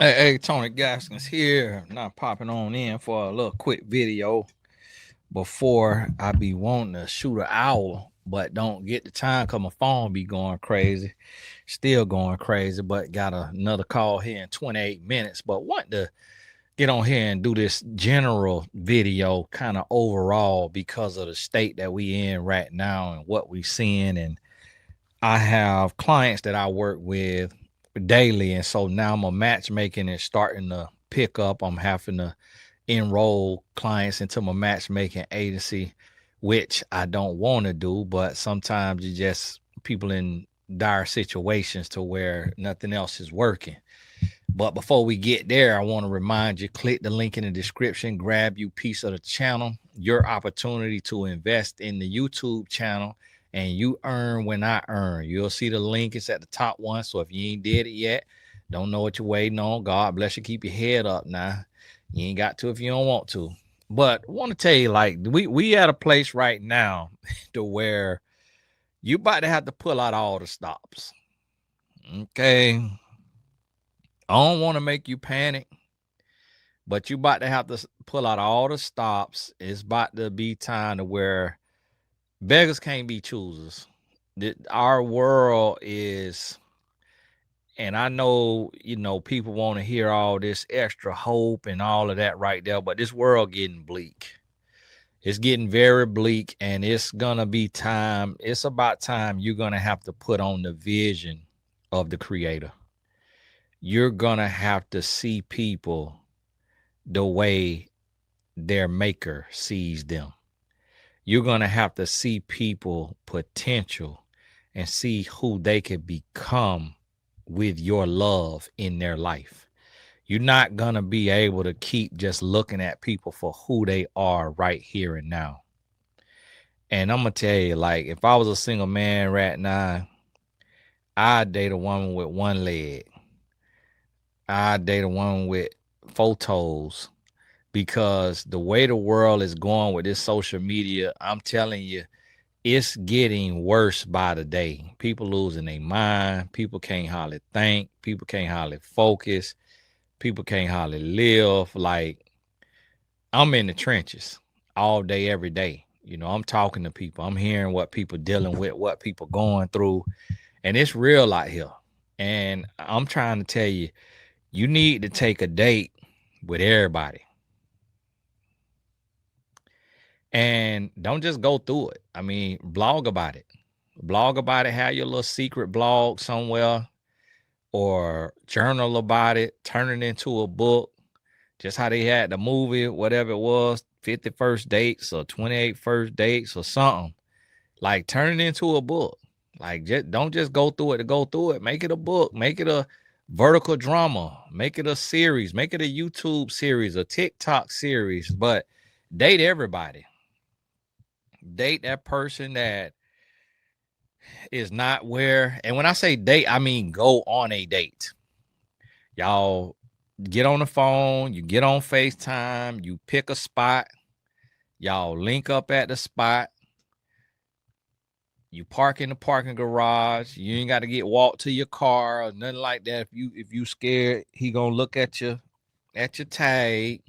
Hey, Tony Gaskins here. Not popping on in for a little quick video before I be wanting to shoot an owl, but don't get the time because my phone be going crazy. Still going crazy, but got another call here in 28 minutes. But want to get on here and do this general video kind of overall because of the state that we in right now and what we seeing. And I have clients that I work with daily, and so now my matchmaking is starting to pick up. I'm having to enroll clients into my matchmaking agency, which I don't want to do, but sometimes you just people in dire situations to where nothing else is working. But before we get there, I want to remind you, click the link in the description, grab you a piece of the channel, your opportunity to invest in the YouTube channel, and you earn when I earn. You'll see the link. It's at the top one. So if you ain't did it yet, don't know what you're waiting on. God bless you. Keep your head up now. You ain't got to if you don't want to. But I want to tell you, like, we at a place right now to where you about to have to pull out all the stops. Okay. I don't want to make you panic, but you about to have to pull out all the stops. It's about to be time to where beggars can't be choosers. Our world is, and I know, people want to hear all this extra hope and all of that right there, but this world getting bleak. It's getting very bleak, and it's gonna be time. It's about time you're gonna have to put on the vision of the creator. You're gonna have to see people the way their maker sees them. You're going to have to see people potential and see who they could become with your love in their life. You're not going to be able to keep just looking at people for who they are right here and now. And I'm going to tell you, like, if I was a single man right now, I'd date a woman with one leg. I'd date a woman with photos, because the way the world is going with this social media, I'm telling you, it's getting worse by the day. People losing their mind. People can't hardly think. People can't hardly focus. People can't hardly live. Like, I'm in the trenches all day, every day. I'm talking to people. I'm hearing what people dealing with, what people going through, and it's real out here. And I'm trying to tell you, you need to take a date with everybody. And don't just go through it. I mean, blog about it. Blog about it. Have your little secret blog somewhere, or journal about it. Turn it into a book. Just how they had the movie, whatever it was, 51st dates or 28 first dates or something. Like, turn it into a book. Like, don't just go through it to go through it. Make it a book. Make it a vertical drama. Make it a series. Make it a YouTube series, a TikTok series. But date everybody. Date that person that is not where, and when I say date, I mean go on a date. Y'all get on the phone, you get on FaceTime, you pick a spot, y'all link up at the spot, you park in the parking garage. You ain't got to get walked to your car or nothing like that. If you scared, he gonna look at your tag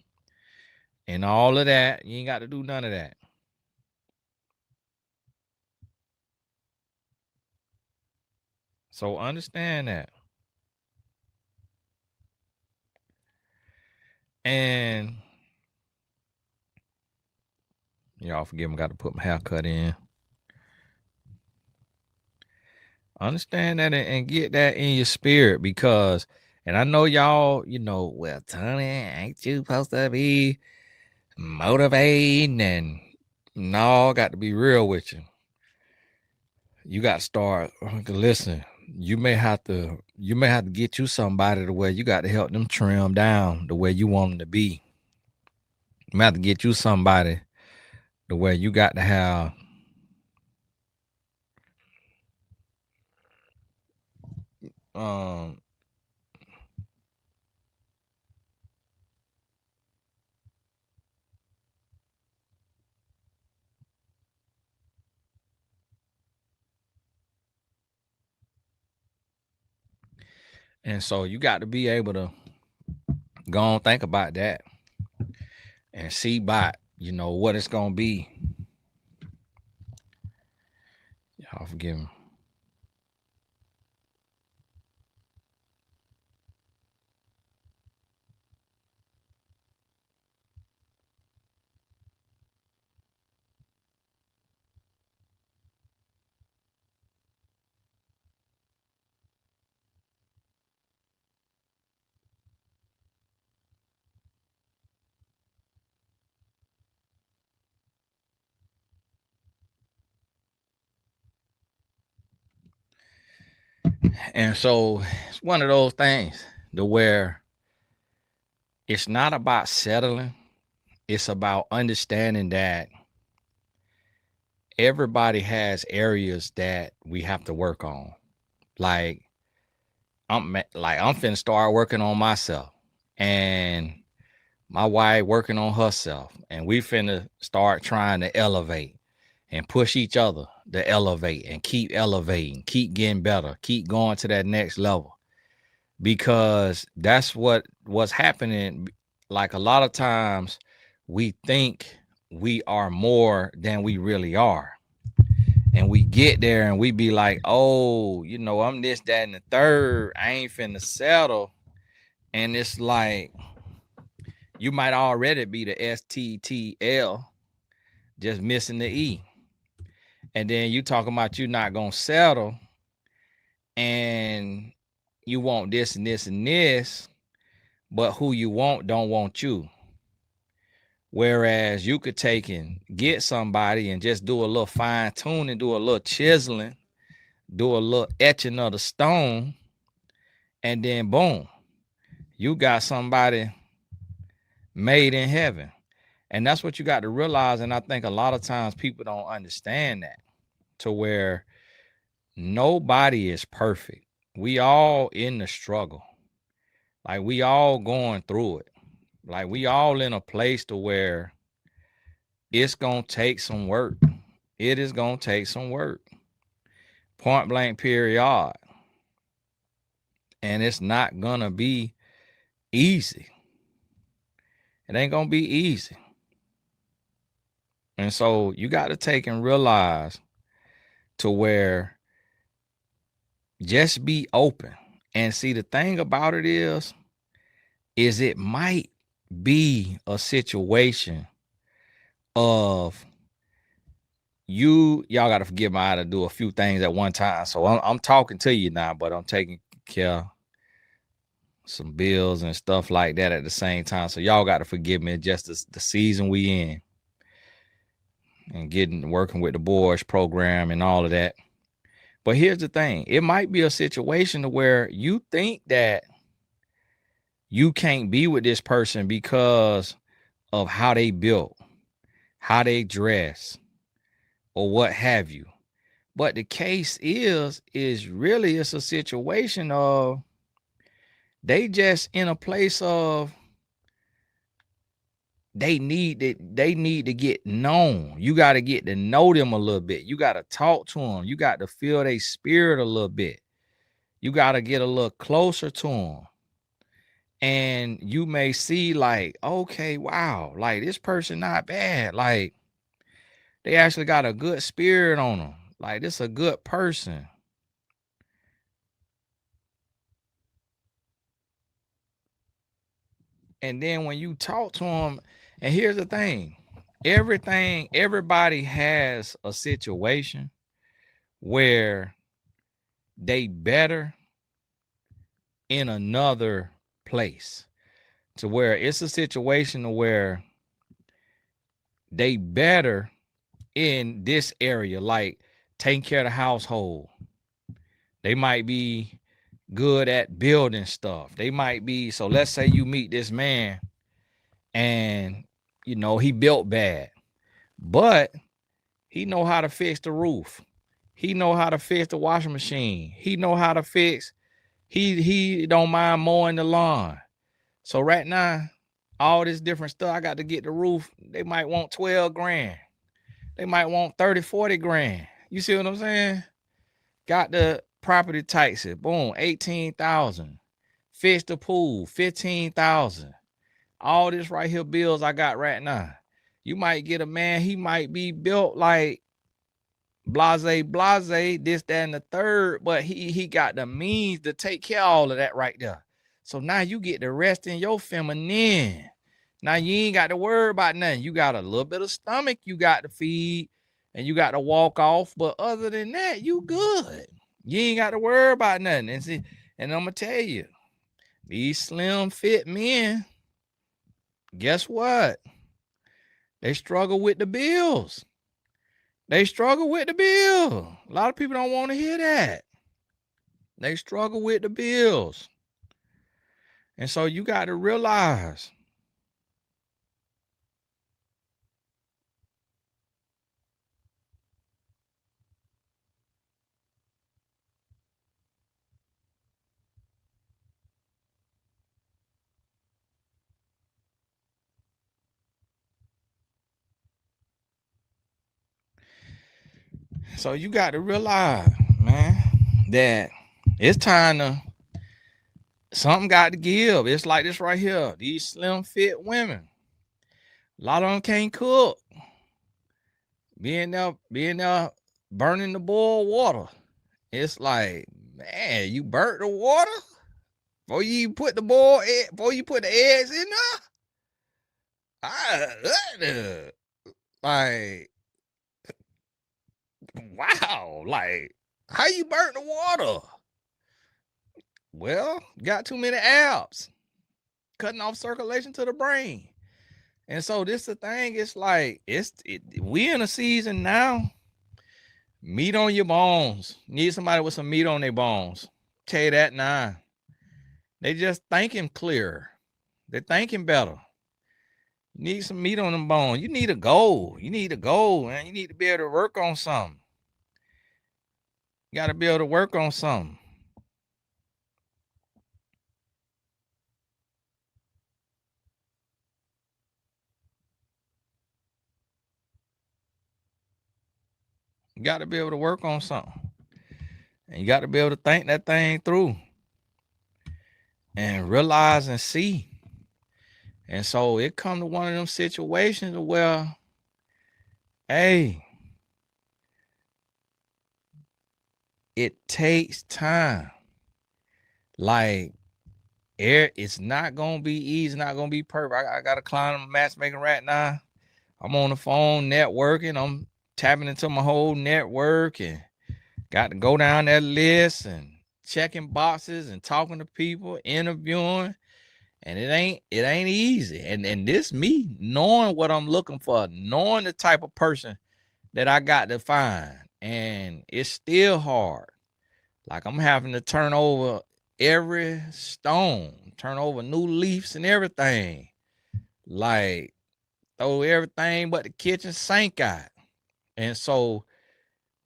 and all of that. You ain't got to do none of that. So understand that. And y'all forgive me, got to put my haircut in. Understand that and get that in your spirit, because, and I know y'all, well, Tony, ain't you supposed to be motivating? And no, got to be real with you. You got to start. Listen, you may have to get you somebody the way you got to help them trim down the way you want them to be. You may have to get you somebody the way you got to have. Um, and so you got to be able to Go on, think about that and see about, what it's gonna be. Y'all forgive me. And so it's one of those things to where it's not about settling. It's about understanding that everybody has areas that we have to work on. Like I'm finna start working on myself, and my wife working on herself, and we finna start trying to elevate and push each other to elevate and keep elevating, keep getting better, keep going to that next level. Because that's what's happening. Like a lot of times we think we are more than we really are. And we get there and we be like, oh, I'm this, that, and the third. I ain't finna settle. And it's like you might already be the STTL, just missing the E. And then you talking about you not gonna settle, and you want this and this and this, but who you want don't want you. Whereas you could take and get somebody and just do a little fine tuning, do a little chiseling, do a little etching of the stone, and then boom, you got somebody made in heaven. And that's what you got to realize. And I think a lot of times people don't understand that, to where nobody is perfect. We all in the struggle. Like we all going through it. Like we all in a place to where it's gonna take some work. It is gonna take some work. Point blank period. And it's not gonna be easy. It ain't gonna be easy. And so you got to take and realize to where just be open. And see, the thing about it is it might be a situation of y'all got to forgive me, I had to do a few things at one time. So I'm talking to you now, but I'm taking care of some bills and stuff like that at the same time. So y'all got to forgive me, just the season we in and working with the boys program and all of that. But here's the thing. It might be a situation where you think that you can't be with this person because of how they built, how they dress, or what have you. But the case is really it's a situation of they just in a place of they need to get known. You got to get to know them a little bit. You got to talk to them. You got to feel their spirit a little bit. You got to get a little closer to them. And you may see like, okay, wow, like this person not bad. Like they actually got a good spirit on them. Like this a good person. And then when you talk to them, and here's the thing, everybody has a situation where they better in another place, to where it's a situation where they better in this area, like taking care of the household. They might be good at building stuff. They might be, so let's say you meet this man and he built bad, but he know how to fix the roof. He know how to fix the washing machine. He know how to fix, he don't mind mowing the lawn. So right now, all this different stuff, I got to get the roof. They might want 12 grand. They might want 30, 40 grand. You see what I'm saying? Got the property taxes, boom, 18,000. Fix the pool, 15,000. all this right here bills I got right now. You might get a man, he might be built like blase, this, that, and the third, but he got the means to take care of all of that right there. So now you get to rest in your feminine. Now you ain't got to worry about nothing. You got a little bit of stomach you got to feed, and you got to walk off. But other than that, you good. You ain't got to worry about nothing. And see, and I'm gonna tell you, these slim fit men, guess what? They struggle with the bills. They struggle with the bill. A lot of people don't want to hear that. They struggle with the bills. And so you got to realize man, that it's time to, something got to give. It's like this right here. These slim fit women, a lot of them can't cook. Being there burning the boiled water. It's like, man, you burnt the water before you put the before you put the eggs in there. Like, wow, like, how you burnt the water? Well, got too many apps, cutting off circulation to the brain. And so this the thing, it's like, we in a season now, meat on your bones. Need somebody with some meat on their bones. Tell you that now. They just thinking clearer. They're thinking better. You need some meat on them bones. You need a goal. You need a goal, man. You need to be able to work on something. You got to be able to work on something. You got to be able to work on something. And you got to be able to think that thing through and realize and see. And so it come to one of them situations where, hey, it takes time. Like, it's not going to be easy, not going to be perfect. I got a client I'm matchmaking right now. I'm on the phone networking. I'm tapping into my whole network and got to go down that list and checking boxes and talking to people, interviewing. And it ain't easy. And this me knowing what I'm looking for, knowing the type of person that I got to find. And it's still hard. Like, I'm having to turn over every stone, turn over new leaves and everything. Like, throw everything but the kitchen sink out. And so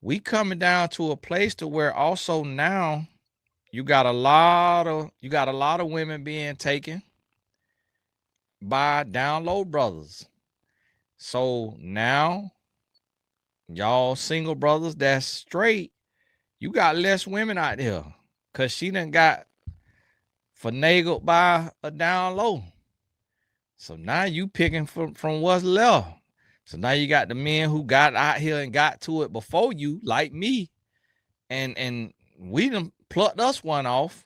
we coming down to a place to where also now you got a lot of women being taken by down low brothers. So now y'all single brothers that's straight, you got less women out there because she done got finagled by a down low. So now you picking from what's left. So now you got the men who got out here and got to it before you, like me, and we done plucked us one off.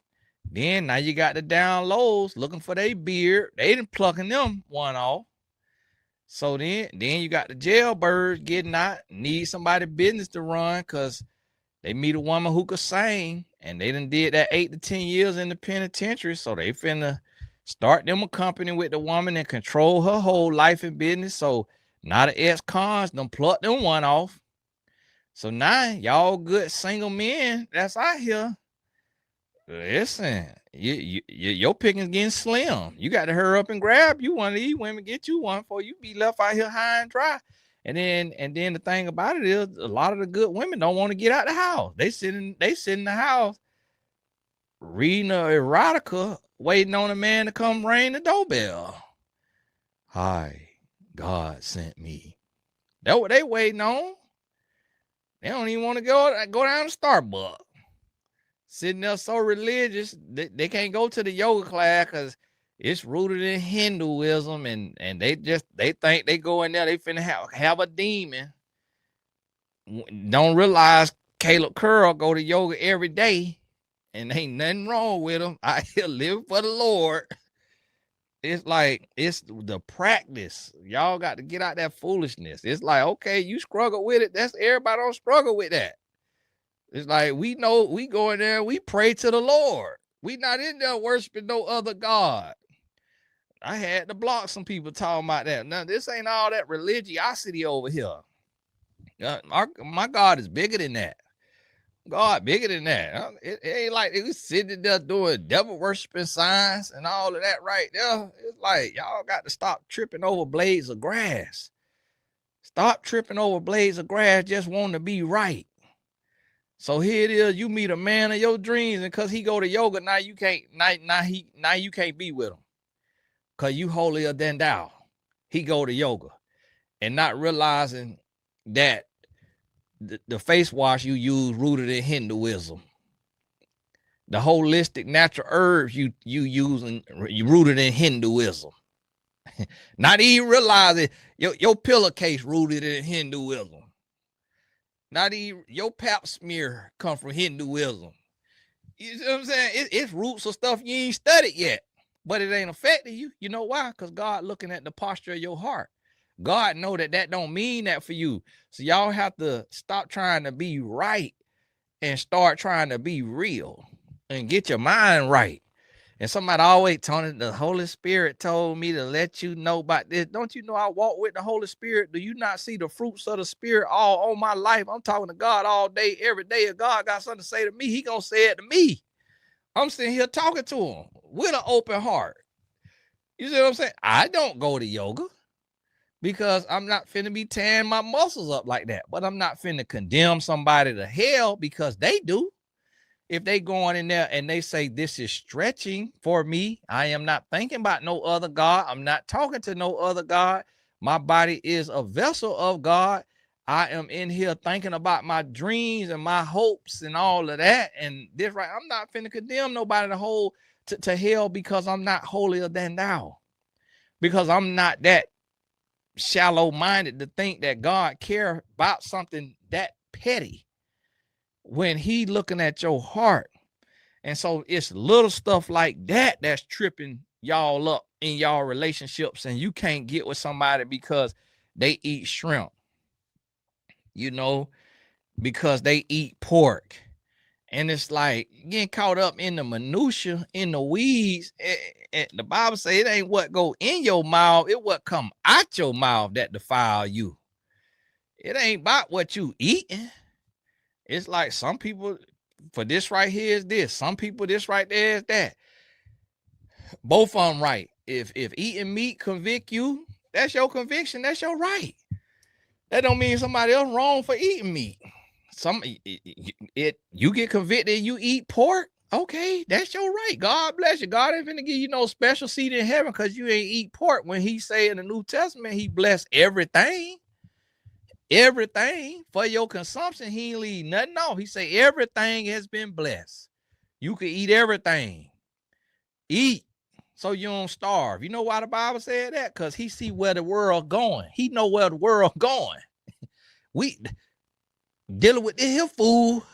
Then now you got the down lows looking for their beard. They done plucking them one off. So then you got the jailbirds getting out, need somebody business to run because they meet a woman who could sing, and they done did that 8 to 10 years in the penitentiary. So they finna start them a company with the woman and control her whole life and business. So now the ex-cons done plucked them one off. So now y'all good single men that's out here, listen, your picking's getting slim. You got to hurry up and grab you one of these women, get you one before you be left out here high and dry. And then the thing about it is, a lot of the good women don't want to get out the house. They sit in the house reading a erotica, waiting on a man to come ring the doorbell. Hi, God sent me. That's what they waiting on. They don't even want to go down to Starbucks. Sitting there so religious, they can't go to the yoga class because It's rooted in Hinduism, and they think they go in there, they finna have a demon. Don't realize Caleb Curl go to yoga every day, and ain't nothing wrong with him. I live for the Lord. It's like, it's the practice. Y'all got to get out that foolishness. It's like, okay, you struggle with it. That's everybody don't struggle with that. It's like, we know we go in there, we pray to the Lord. We not in there worshiping no other God. I had to block some people talking about that. Now, this ain't all that religiosity over here. My God is bigger than that. God bigger than that. It ain't like they was sitting there doing devil worshiping signs and all of that right there. It's like, y'all got to stop tripping over blades of grass. Stop tripping over blades of grass just wanting to be right. So here it is, you meet a man of your dreams, and because he go to yoga, now you can't you can't be with him. Because you holier than thou. He go to yoga. And not realizing that the face wash you use rooted in Hinduism. The holistic natural herbs you using, you rooted in Hinduism. Not even realizing your pillowcase rooted in Hinduism. Not even your pap smear come from Hinduism. You see what I'm saying? It's roots of stuff you ain't studied yet, but it ain't affecting you. You know why? Because God looking at the posture of your heart. God know that don't mean that for you. So y'all have to stop trying to be right and start trying to be real and get your mind right. And somebody always telling the Holy Spirit told me to let you know about this. Don't you know I walk with the Holy Spirit? Do you not see the fruits of the Spirit all on my life? I'm talking to God all day, every day. If God got something to say to me, he gonna say it to me. I'm sitting here talking to him with an open heart. You see what I'm saying? I don't go to yoga because I'm not finna be tearing my muscles up like that. But I'm not finna condemn somebody to hell because they do. If they going in there and they say this is stretching for me, I am not thinking about no other God. I'm not talking to no other God. My body is a vessel of God. I am in here thinking about my dreams and my hopes and all of that. And this right, I'm not finna condemn nobody to hell because I'm not holier than thou. Because I'm not that shallow-minded to think that God care about something that petty when he looking at your heart. And so it's little stuff like that that's tripping y'all up in y'all relationships, and you can't get with somebody because they eat shrimp, you know, because they eat pork. And it's like getting caught up in the minutia, in the weeds. And the Bible says it ain't what go in your mouth, it what come out your mouth that defile you. It ain't about what you eating. It's like some people, for this right here is this. Some people, this right there is that. Both of them right. If eating meat convict you, that's your conviction. That's your right. That don't mean somebody else wrong for eating meat. You get convicted, you eat pork. Okay, that's your right. God bless you. God ain't finna give you no special seat in heaven because you ain't eat pork. When he say in the New Testament, he bless everything for your consumption. He ain't leave nothing off. He say everything has been blessed. You can eat everything. Eat so you don't starve. You know why the Bible said that? Because he see where the world going. He know where the world going. We dealing with this here fool.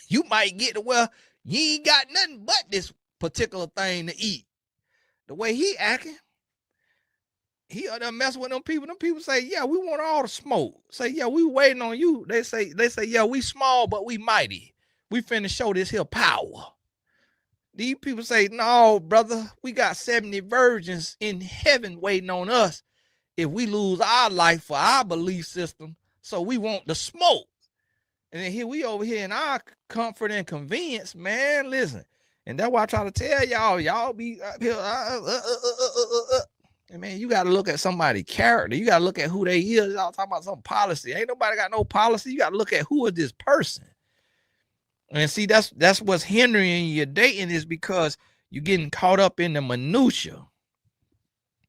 You might get to where you ain't got nothing but this particular thing to eat. The way he acting, he out there messing with them people. Them people say, yeah, we want all the smoke. Say, yeah, we waiting on you. They say, yeah, we small, but we mighty. We finna show this here power. These people say, no, brother, we got 70 virgins in heaven waiting on us if we lose our life for our belief system. So we want the smoke. And then here we over here in our comfort and convenience, man. Listen. And that's why I try to tell y'all be up here. And man, you got to look at somebody's character. You got to look at who they is. Y'all talking about some policy. Ain't nobody got no policy. You got to look at who is this person. And see, that's what's hindering your dating, is because you're getting caught up in the minutia,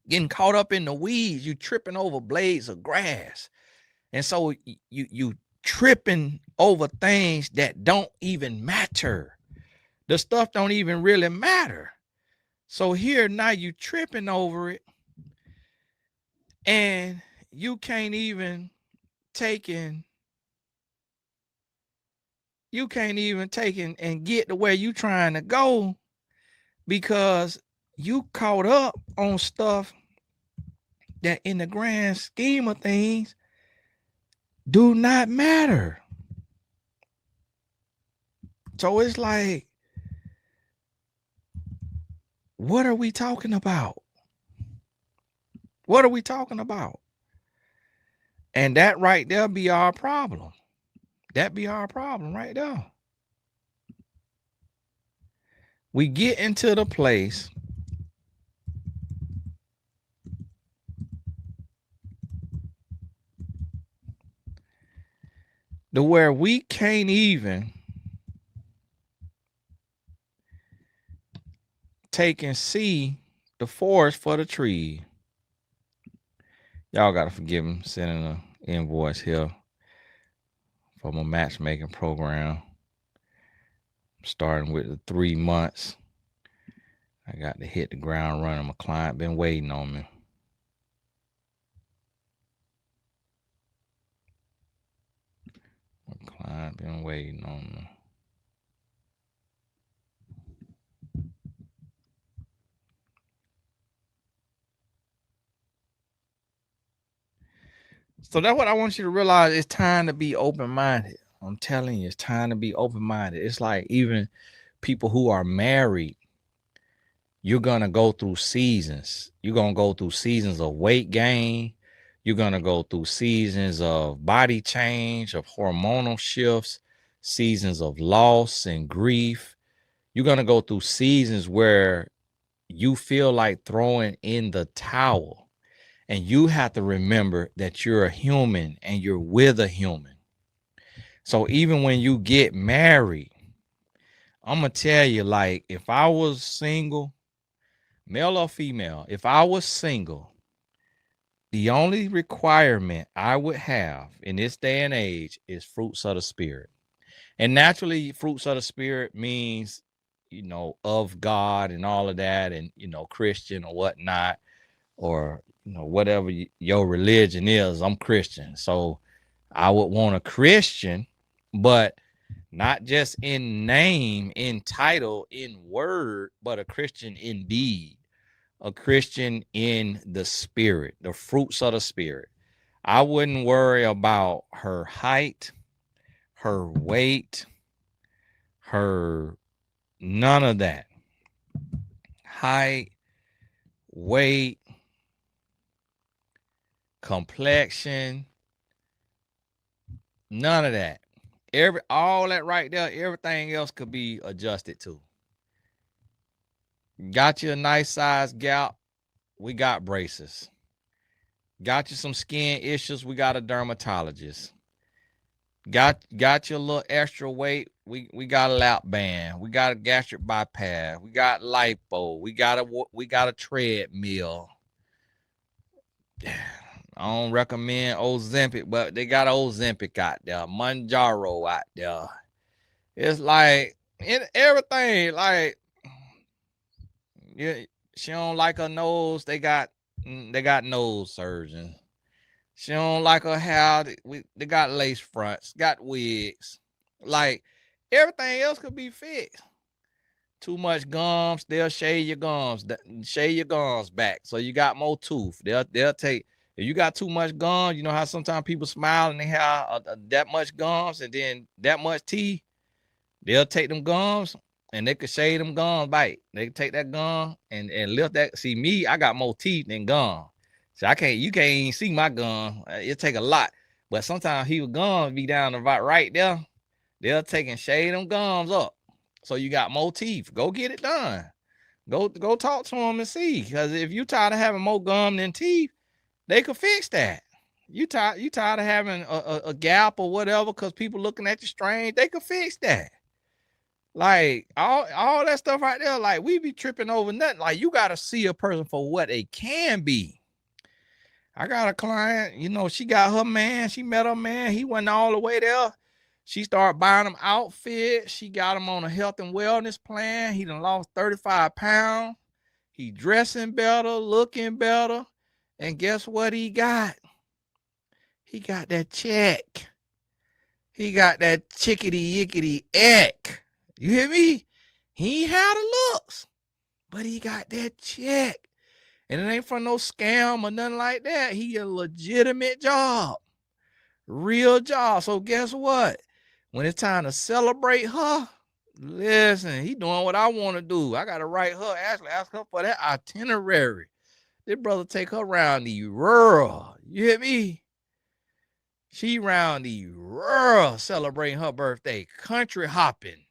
getting caught up in the weeds. You tripping over blades of grass. And so you tripping over things that don't even matter. The stuff don't even really matter. So here now you tripping over it, and you can't even take and get to where you trying to go because you caught up on stuff that in the grand scheme of things do not matter. So it's like, what are we talking about? What are we talking about? And that right there be our problem. That be our problem right there. We get into the place to where we can't even take and see the forest for the tree. Y'all gotta forgive me sending an invoice here for my matchmaking program. Starting with the 3 months. I got to hit the ground running. My client been waiting on me. My client been waiting on me. So that's what I want you to realize. It's time to be open-minded. I'm telling you, it's time to be open-minded. It's like even people who are married, you're going to go through seasons. You're going to go through seasons of weight gain. You're going to go through seasons of body change, of hormonal shifts, seasons of loss and grief. You're going to go through seasons where you feel like throwing in the towel. And you have to remember that you're a human and you're with a human. So even when you get married, I'm going to tell you, like, if I was single, male or female, if I was single, the only requirement I would have in this day and age is fruits of the spirit. And naturally, fruits of the spirit means, of God and all of that, and, Christian or whatnot, or, whatever your religion is. I'm Christian. So I would want a Christian, but not just in name, in title, in word, but a Christian in deed, a Christian in the spirit, the fruits of the spirit. I wouldn't worry about her height, her weight, her none of that. Height, weight, complexion, none of that. All that right there, everything else could be adjusted to. Got you a nice size gap, we got braces. Got you some skin issues, we got a dermatologist. Got you a little extra weight, we got a lap band. We got a gastric bypass. We got lipo. We got a treadmill. I don't recommend Ozempic, but they got Ozempic out there, Manjaro out there. It's like everything. Like, yeah, she don't like her nose. They got nose surgeons. She don't like her hair. They got lace fronts, got wigs. Like, everything else could be fixed. Too much gums, they'll shave your gums back, so you got more tooth. They'll take, if you got too much gums. You know how sometimes people smile and they have that much gums and then that much teeth. They'll take them gums and they could shave them gums back. They can take that gum and lift that. See me, I got more teeth than gum. So you can't even see my gum. It take a lot. But sometimes he would gums be down the right there. They'll take and shave them gums up. So you got more teeth. Go get it done. Go talk to them and see. Because if you tired of having more gum than teeth, they could fix that. You tired of having a gap or whatever because people looking at you strange, they could fix that. Like, all that stuff right there, like, we be tripping over nothing. Like, you got to see a person for what they can be. I got a client, she got her man. She met her man. He went all the way there. She started buying him outfits. She got him on a health and wellness plan. He done lost 35 pounds. He dressing better, looking better. And guess what he got? He got that check. He got that chickity yickety egg. You hear me? He ain't had the looks, but he got that check. And it ain't from no scam or nothing like that. He a legitimate job. Real job. So guess what? When it's time to celebrate her, listen, he doing what I want to do. I got to write her, actually ask her for that itinerary. This brother take her around the world. You hear me? She round the world celebrating her birthday. Country hopping.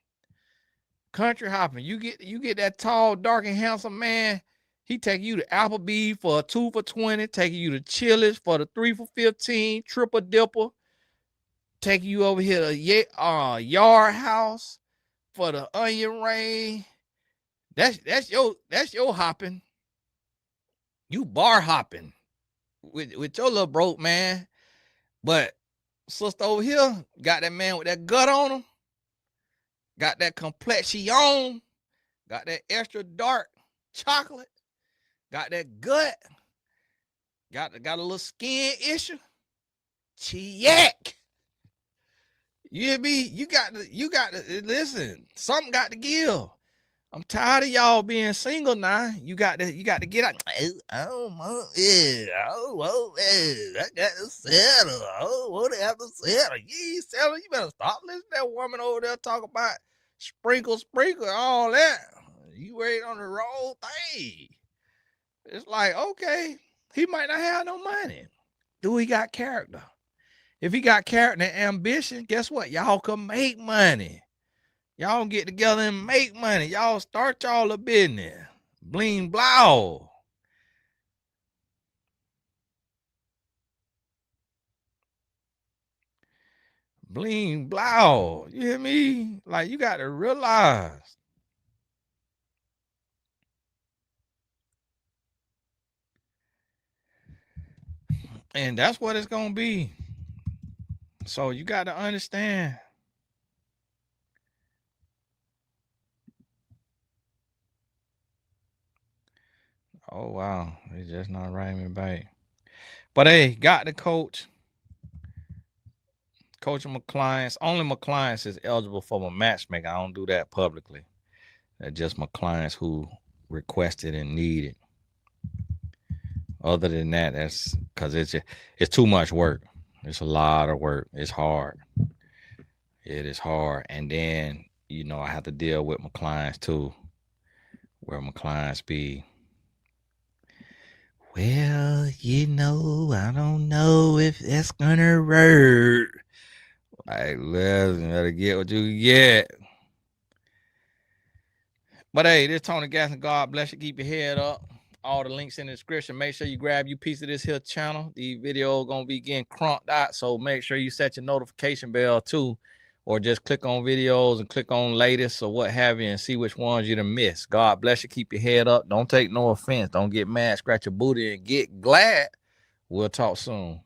Country hopping. You get that tall, dark, and handsome man. He take you to Applebee's for a 2 for $20. Taking you to Chili's for the 3 for $15. Triple dipper. Taking you over here to Yard House for the onion ring. That's your hopping. You bar hopping with your little broke man. But sister over here got that man with that gut on him. Got that complexion. Got that extra dark chocolate. Got that gut. Got a little skin issue. Check. You hear me? You got to listen. Something got to give. I'm tired of y'all being single now. You got to get out. I got to settle. Oh, what have to settle? You ain't settle. You better stop listening to that woman over there talk about sprinkle, all that. You wait on the wrong thing. It's like, okay, he might not have no money. Do he got character? If he got character and ambition, guess what? Y'all can make money. Y'all get together and make money. Y'all start y'all a business. Bling blow. Bling blow. You hear me? Like, you got to realize. And that's what it's going to be. So you got to understand. Oh, wow. It's just not writing me back. But hey, got the coach. Coaching my clients. Only my clients is eligible for my matchmaking. I don't do that publicly. That's just my clients who requested and needed. Other than that, that's because it's too much work. It's a lot of work. It's hard. It is hard. And then, I have to deal with my clients too, where my clients be, well, I don't know if that's gonna work. Like, listen, gotta get what you get. But hey, this is Tony Gasson. God bless you. Keep your head up. All the links in the description. Make sure you grab you piece of this here channel. The video gonna be getting crunked out, so make sure you set your notification bell too, or just click on videos and click on latest or what have you, and see which ones you done missed. God bless you. Keep your head up. Don't take no offense. Don't get mad. Scratch your booty and get glad. We'll talk soon.